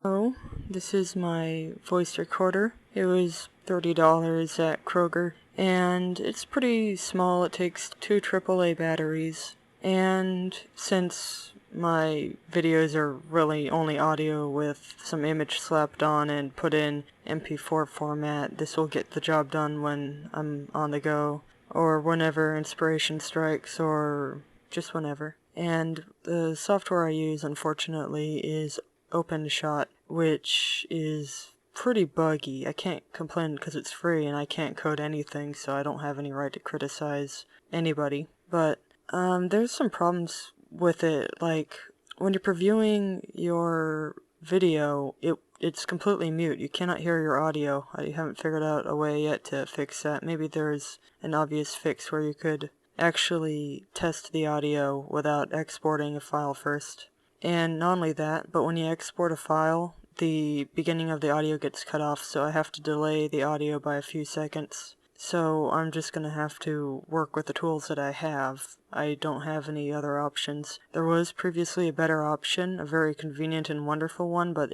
Oh, this is my voice recorder. It was $30 at Kroger, and it's pretty small. It takes 2 AAA batteries, and since my videos are really only audio with some image slapped on and put in MP4 format, this will get the job done when I'm on the go, or whenever inspiration strikes, or just whenever. And the software I use, unfortunately, is OpenShot, which is pretty buggy. I can't complain because it's free and I can't code anything, so I don't have any right to criticize anybody. But there's some problems with it, like when you're previewing your video, it's completely mute. You cannot hear your audio. I haven't figured out a way yet to fix that. Maybe there's an obvious fix where you could actually test the audio without exporting a file first. And not only that, but when you export a file, the beginning of the audio gets cut off, so I have to delay the audio by a few seconds. So I'm just gonna have to work with the tools that I have. I don't have any other options. There was previously a better option, a very convenient and wonderful one, but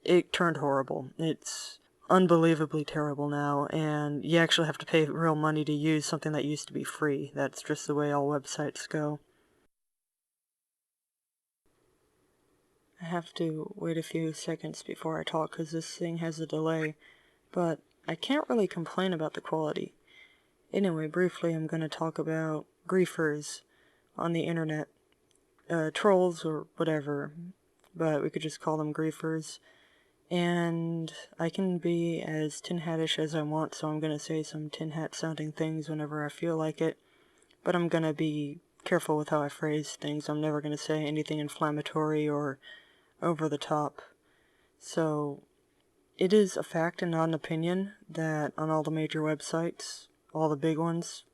it turned horrible. It's unbelievably terrible now, and you actually have to pay real money to use something that used to be free. That's just the way all websites go. I have to wait a few seconds before I talk because this thing has a delay, but I can't really complain about the quality. Anyway, briefly I'm going to talk about griefers on the internet, trolls or whatever, but we could just call them griefers. And I can be as tin hatish as I want, so I'm going to say some tin hat sounding things whenever I feel like it, but I'm going to be careful with how I phrase things. I'm never going to say anything inflammatory or over the top. So it is a fact and not an opinion that on all the major websites, all the big ones,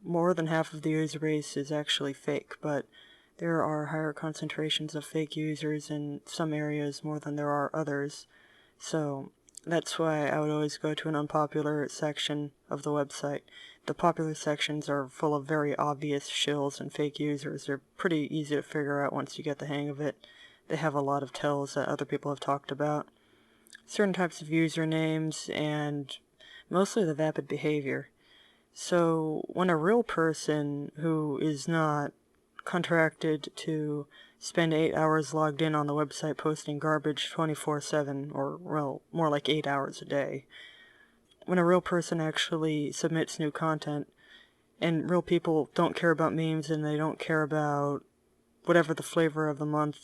more than half of the user base is actually fake, but there are higher concentrations of fake users in some areas more than there are others. So that's why I would always go to an unpopular section of the website. The popular sections are full of very obvious shills and fake users. They're pretty easy to figure out once you get the hang of it. They have a lot of tells that other people have talked about. Certain types of usernames, and mostly the vapid behavior. So when a real person who is not contracted to spend 8 hours logged in on the website posting garbage 24/7, or well, more like 8 hours a day, when a real person actually submits new content, and real people don't care about memes and they don't care about whatever the flavor of the month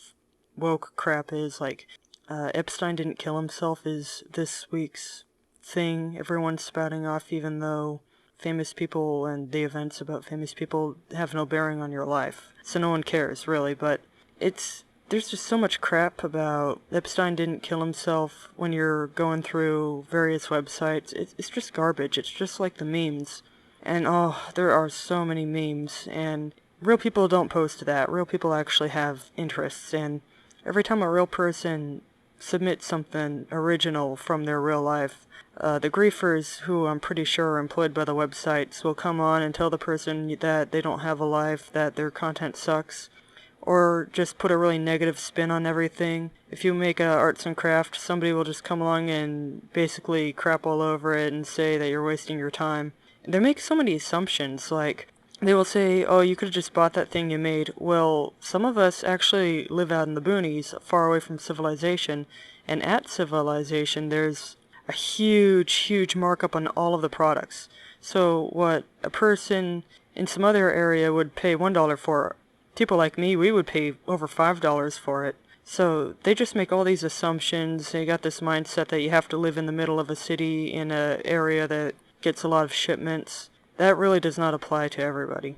woke crap is, like Epstein didn't kill himself is this week's thing. Everyone's spouting off even though famous people and the events about famous people have no bearing on your life. So no one cares, really, but there's just so much crap about Epstein didn't kill himself when you're going through various websites. It's just garbage. It's just like the memes. And oh, there are so many memes, and real people don't post that. Real people actually have interests, and every time a real person submits something original from their real life, the griefers, who I'm pretty sure are employed by the websites, will come on and tell the person that they don't have a life, that their content sucks, or just put a really negative spin on everything. If you make arts and crafts, somebody will just come along and basically crap all over it and say that you're wasting your time. They make so many assumptions, like they will say, oh, you could have just bought that thing you made. Well, some of us actually live out in the boonies, far away from civilization, and at civilization there's a huge, huge markup on all of the products. So what a person in some other area would pay $1 for, people like me, we would pay over $5 for it. So they just make all these assumptions. They got this mindset that you have to live in the middle of a city in an area that gets a lot of shipments. That really does not apply to everybody.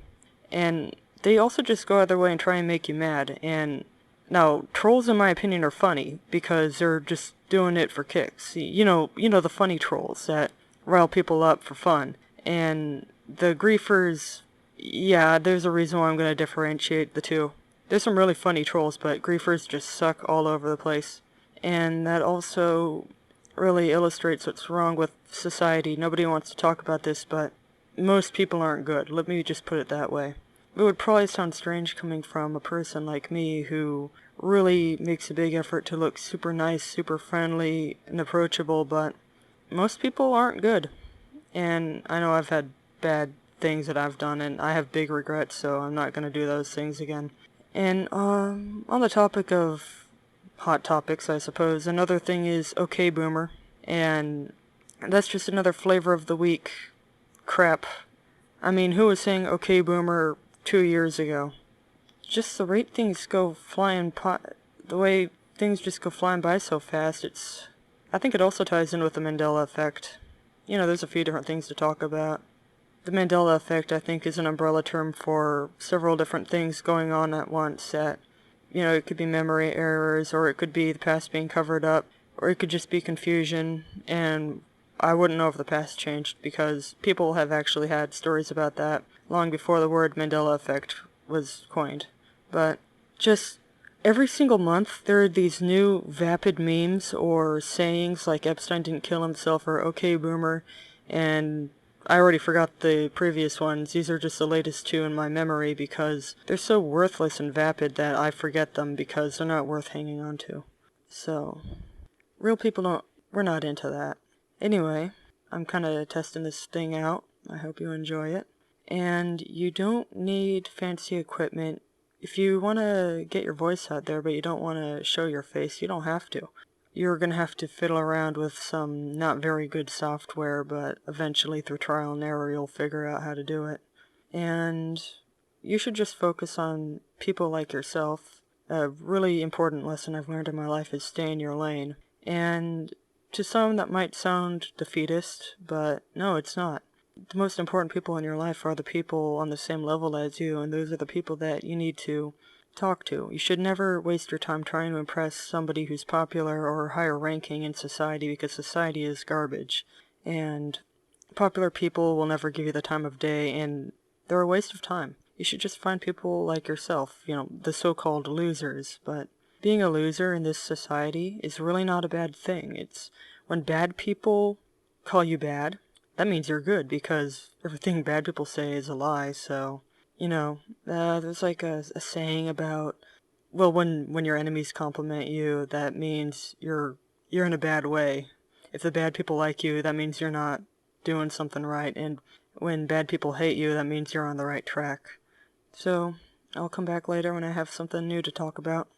And they also just go out of their way and try and make you mad. And now, trolls in my opinion are funny because they're just doing it for kicks. You know the funny trolls that rile people up for fun. And the griefers, yeah, there's a reason why I'm going to differentiate the two. There's some really funny trolls, but griefers just suck all over the place. And that also really illustrates what's wrong with society. Nobody wants to talk about this, but most people aren't good. Let me just put it that way. it would probably sound strange coming from a person like me who really makes a big effort to look super nice, super friendly, and approachable, but most people aren't good. And I know I've had bad things that I've done, and I have big regrets, so I'm not going to do those things again. And on the topic of hot topics, I suppose, another thing is okay boomer, and that's just another flavor of the week crap. I mean, who was saying okay boomer 2 years ago? Just the rate things go the way things just go flying by so fast, I think it also ties in with the Mandela effect. You know, there's a few different things to talk about. The Mandela effect, I think, is an umbrella term for several different things going on at once. It could be memory errors, or it could be the past being covered up, or it could just be confusion, and I wouldn't know if the past changed, because people have actually had stories about that long before the word Mandela effect was coined. But just every single month, there are these new vapid memes or sayings like Epstein didn't kill himself or okay boomer, and I already forgot the previous ones. These are just the latest two in my memory because they're so worthless and vapid that I forget them because they're not worth hanging on to. So, real people we're not into that. Anyway, I'm kind of testing this thing out. I hope you enjoy it. And you don't need fancy equipment. If you want to get your voice out there but you don't want to show your face, you don't have to. You're going to have to fiddle around with some not very good software, but eventually through trial and error you'll figure out how to do it. And you should just focus on people like yourself. A really important lesson I've learned in my life is stay in your lane. And to some that might sound defeatist, but no, it's not. The most important people in your life are the people on the same level as you, and those are the people that you need to talk to. You should never waste your time trying to impress somebody who's popular or higher ranking in society, because society is garbage. And popular people will never give you the time of day, and they're a waste of time. You should just find people like yourself, the so-called losers. But being a loser in this society is really not a bad thing. It's when bad people call you bad, that means you're good, because everything bad people say is a lie, so there's like a saying about, well, when your enemies compliment you, that means you're in a bad way. If the bad people like you, that means you're not doing something right, and when bad people hate you, that means you're on the right track. So, I'll come back later when I have something new to talk about.